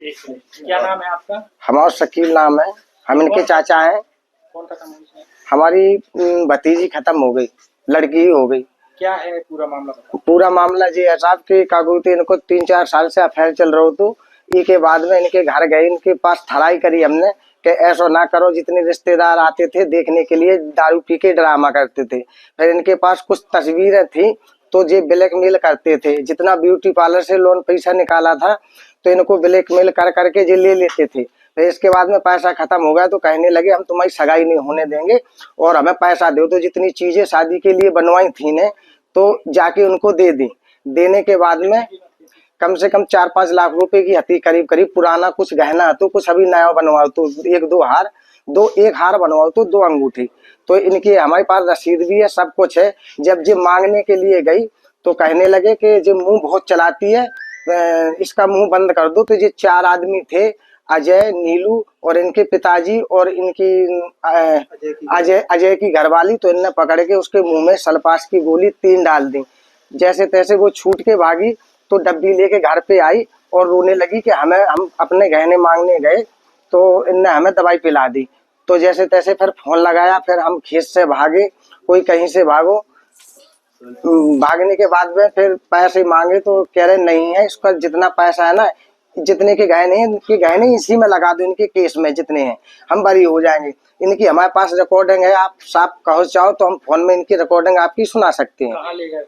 एक मिनट, क्या नाम है आपका? हमारा शकील नाम है, हम इनके चाचा हैं। कौन सा काम है? हमारी भतीजी खत्म हो गई, लड़की ही हो गई। क्या है पूरा मामला? पूरा मामला जी है साहब के कागूती इनको 3-4 साल से अफेयर चल रहा हो, तो के बाद में इनके घर गए, इनके पास थड़ाई करी हमने कि ऐसा ना करो। जितने रिश्तेदार आते थे देखने के लिए दारू पी के ड्रामा करते थे। फिर इनके पास कुछ तस्वीरें थी तो ये ब्लैकमेल करते थे। जितना ब्यूटी पार्लर से लोन पैसा निकाला था तो इनको ब्लैकमेल कर करके ये ले लेते थे। फिर इसके बाद में पैसा खत्म हो गया तो कहने लगे हम तुम्हारी सगाई नहीं होने देंगे और हमें पैसा दो। तो जितनी चीजें शादी के लिए बनवाई थी ने तो जाके उनको दे दी। देने के बाद में कम से कम 4-5 लाख रुपए की हती करीब करीब। पुराना कुछ गहना तो कुछ अभी नया बनवाओ तो एक हार बनवाओ तो 2 अंगूठी। तो इनकी हमारे पास रसीद भी है, सब कुछ है। जब ये मांगने के लिए गई तो कहने लगे कि ये मुंह बहुत चलाती है, इसका मुंह बंद कर दो। तो ये 4 आदमी थे, अजय, नीलू और इनके पिताजी और इनकी अजय की घरवाली। तो इनने पकड़ के उसके मुंह में सल्फास की गोली 3 डाल दी। जैसे तैसे वो छूट के भागी तो डब्बी लेके घर पे आई और रोने लगी कि हम अपने गहने मांगने गए तो इनने हमें दवाई पिला दी। तो जैसे तैसे फिर फोन लगाया, फिर हम खेत से भागे, कोई कहीं से भागो। भागने के बाद में फिर पैसे मांगे तो कह रहे नहीं है, इसका जितना पैसा है ना, जितने के गहने हैं इनके गहने इसी में लगा दो, इनके केस में जितने हैं हम बरी हो जाएंगे। इनकी हमारे पास रिकॉर्डिंग है, आप साहब कहो चाहो तो हम फोन में इनकी रिकॉर्डिंग आपकी सुना सकते हैं। कहाँ ले गए?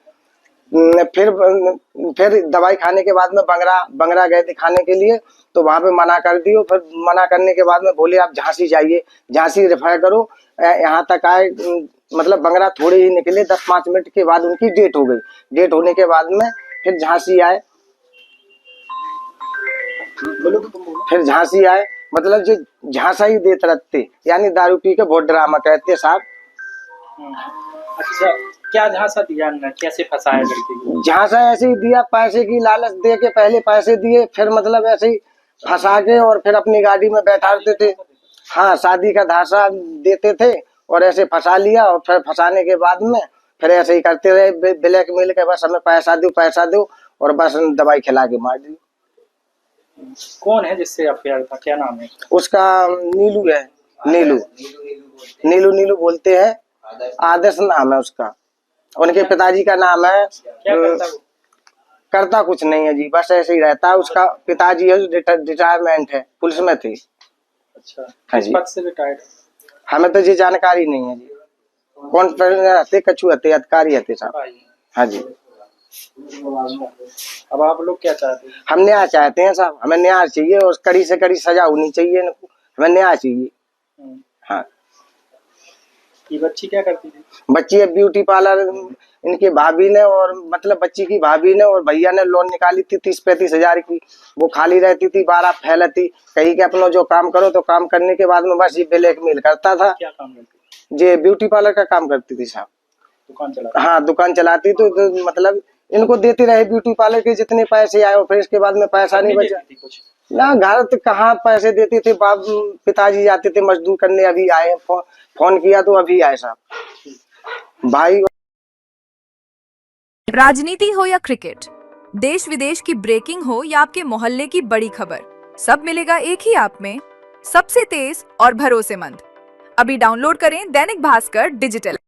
फिर दवाई खाने के बाद में बंगरा गए दिखाने के लिए तो वहां पे मना कर दियो। फिर मना करने के बाद में बोले आप झांसी जाइए, झांसी रेफर करो। यहाँ तक आए, मतलब बंगरा थोड़े ही निकले, 10-5 मिनट के बाद उनकी डेट हो गई। डेट होने के बाद में फिर झांसी आए। फिर झांसी आए मतलब जो झांसा ही देते रहते, यानी दारू पी के बहुत ड्रामा कहते साहब। अच्छा, क्या झांसा दिया ना, कैसे फंसाया लड़के को? झांसा ऐसे ही दिया, पैसे की लालच दे के पहले पैसे दिए, फिर मतलब ऐसे ही फंसा के और फिर अपनी गाड़ी में बैठाते थे। हाँ, शादी का धासा देते थे और ऐसे फंसा लिया। और फिर फंसाने के बाद में फिर ऐसे ही करते रहे ब्लैकमेल के, बस हमें पैसा दो और बस दवाई खिला के मार दी। कौन है जिससे अफेयर था, क्या नाम है उसका? नीलू है, नीलू बोलते हैं, आदर्श नाम है उसका। उनके पिताजी का नाम है, क्या करता कुछ नहीं है जी, बस ऐसे ही रहता है। उसका पिताजी है, रिटायरमेंट है, पुलिस में थे। अच्छा, हाँ किस पद से रिटायर्ड? हमें तो जी जानकारी नहीं है जी, कौन रहते, कछु रहते, अधिकारी रहते साहब। हाँ जी। अब आप लोग क्या चाहते हैं? हम न्याय चाहते हैं साहब, हमें न्याय चाहिए और कड़ी से कड़ी सजा होनी चाहिए इनको, हमें न्याय चाहिए। हाँ। ये बच्ची क्या करती थी? बच्ची अब ब्यूटी पार्लर, इनकी भाभी ने और मतलब बच्ची की भाभी ने और भैया ने लोन निकाली थी 30-35 हजार की। वो खाली रहती थी, 12 फैलती, कहीं के अपना जो काम करो तो काम करने के बाद में बस ये ब्लैकमेल करता था। क्या काम करती? ये ब्यूटी पार्लर का काम करती थी साहब। दुकान चलाती? हाँ, दुकान चलाती। तो मतलब इनको देते रहे ब्यूटी पार्लर के जितने पैसे आए, फिर इसके बाद में पैसा नहीं बचा कुछ ना। घर तो कहाँ पैसे देते थे, बाप पिताजी जाते थे मजदूर करने, अभी आए, फोन किया तो अभी आए साहब भाई। राजनीति हो या क्रिकेट, देश विदेश की ब्रेकिंग हो या आपके मोहल्ले की बड़ी खबर, सब मिलेगा एक ही ऐप में, सबसे तेज और भरोसेमंद। अभी डाउनलोड करें दैनिक भास्कर डिजिटल।